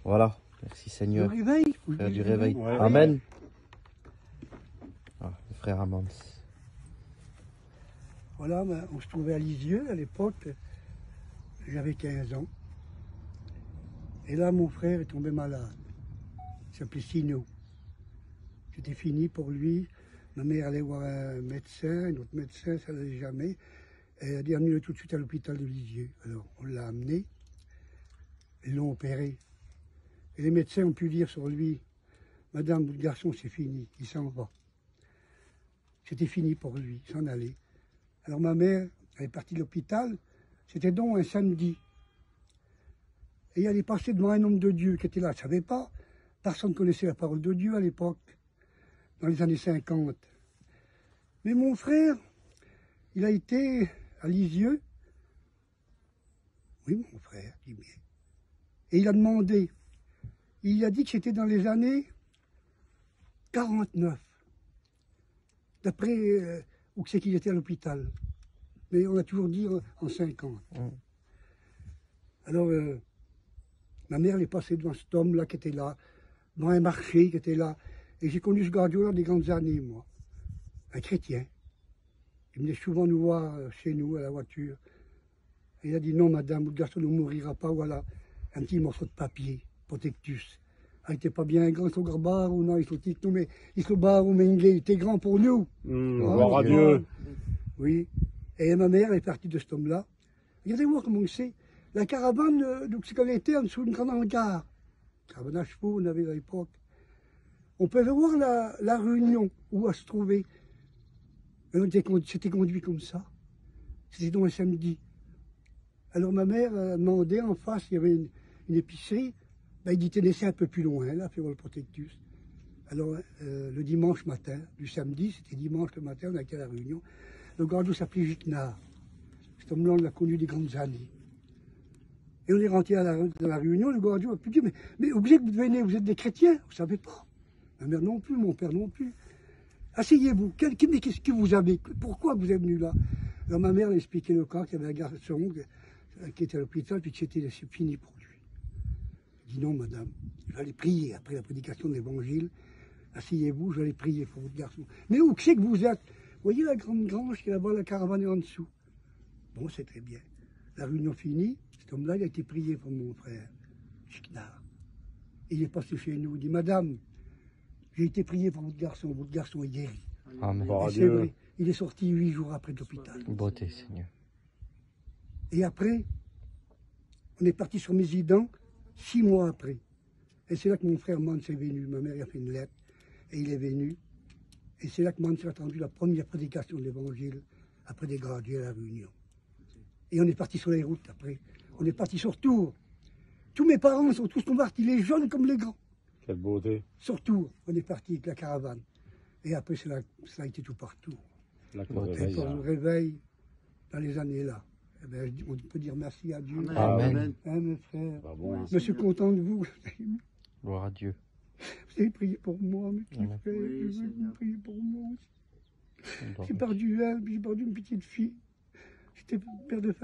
Voilà, merci Seigneur. Le réveil. Frère du réveil. Ouais. Amen. Ah, le frère Amand. Voilà, on se trouvait à Lisieux à l'époque. J'avais 15 ans. Et là, mon frère est tombé malade. Il s'appelait Sino. C'était fini pour lui. Ma mère allait voir un médecin, un autre médecin, ça n'allait jamais. Elle a dit amenez-le tout de suite à l'hôpital de Lisieux. Alors, on l'a amené. Ils l'ont opéré. Et les médecins ont pu dire sur lui, Madame, votre garçon, c'est fini, il s'en va. C'était fini pour lui, il s'en allait. Alors ma mère, elle est partie de l'hôpital, c'était donc un samedi. Et elle est passée devant un homme de Dieu qui était là, je ne savais pas. Personne ne connaissait la parole de Dieu à l'époque, dans les années 50. Mais mon frère, il a été à Lisieux. Oui, mon frère, dit bien. Et il a demandé. Il a dit que c'était dans les années 49. D'après où c'est qu'il était à l'hôpital. Mais on a toujours dit en 50. Alors, ma mère elle est passée devant cet homme-là qui était là, dans un marché qui était là. Et j'ai connu ce gardien-là des grandes années, moi. Un chrétien. Il venait souvent nous voir chez nous, à la voiture. Et il a dit, non, madame, votre garçon ne mourira pas, voilà. Un petit morceau de papier, protectus. Il n'était pas bien grand, son garbar, ou non, il faut dire, mais il se barre, mais il était grand pour nous. Gloire à Dieu. Oui. Et ma mère est partie de cet homme-là. Regardez voir comment c'est. La caravane, donc c'est qu'elle était en dessous d'une grande hangar. Caravane à chevaux, on avait à l'époque. On pouvait voir la réunion, où elle se trouvait. C'était conduit comme ça. C'était donc un samedi. Alors ma mère a demandé en face, il y avait une épicerie. Ben, il dit tenez-c'est un peu plus loin, là, fait voir le protectus. Alors le dimanche matin, du samedi, c'était dimanche le matin, on a été à la réunion. Le gardien s'appelait Gicnard. Cet homme-là, on l'a connu des grandes années. Et on est rentré dans la réunion, le gardien a pu dire mais vous êtes venez, vous êtes des chrétiens, vous ne savez pas. Ma mère non plus, mon père non plus. Asseyez-vous, mais qu'est-ce que vous avez? Pourquoi vous êtes venu là? Alors ma mère a expliqué le cas, qu'il y avait un garçon qui était à l'hôpital, puis que c'était fini pour lui. Je dis non, madame, je vais aller prier après la prédication de l'évangile. Asseyez-vous, je vais aller prier pour votre garçon. Mais où c'est que vous êtes? Vous voyez la grande grange qui est là-bas, la caravane est en dessous. Bon, c'est très bien. La réunion finie, cet homme-là, il a été prié pour mon frère, Chicnard. Il est passé chez nous, il dit, madame, j'ai été prié pour votre garçon est guéri. Amen. Gloire à C'est Dieu. vrai, il est sorti 8 jours après de l'hôpital. Beauté, Seigneur. Et après, on est parti sur Mézidan, 6 mois après. Et c'est là que mon frère Mans est venu. Ma mère il a fait une lettre et il est venu. Et c'est là que Mans a attendu la première prédication de l'évangile après des gradués à la Réunion. Et on est parti sur les routes après. On est parti sur Tours. Tous mes parents sont tous partis, les jeunes comme les grands. Quelle beauté. Sur Tours, on est parti avec la caravane. Et après, ça a été tout partout. La Et pour le réveil, dans les années-là, eh bien, on peut dire merci à Dieu. Amen. Hein, mes frères. Bah bon. Je suis content de vous. Gloire à Dieu. Vous avez prié pour moi, mes petits Amen. frères. Oui, Je veux Seigneur. que vous priez pour moi aussi. On doit J'ai perdu une petite fille. J'étais père de famille.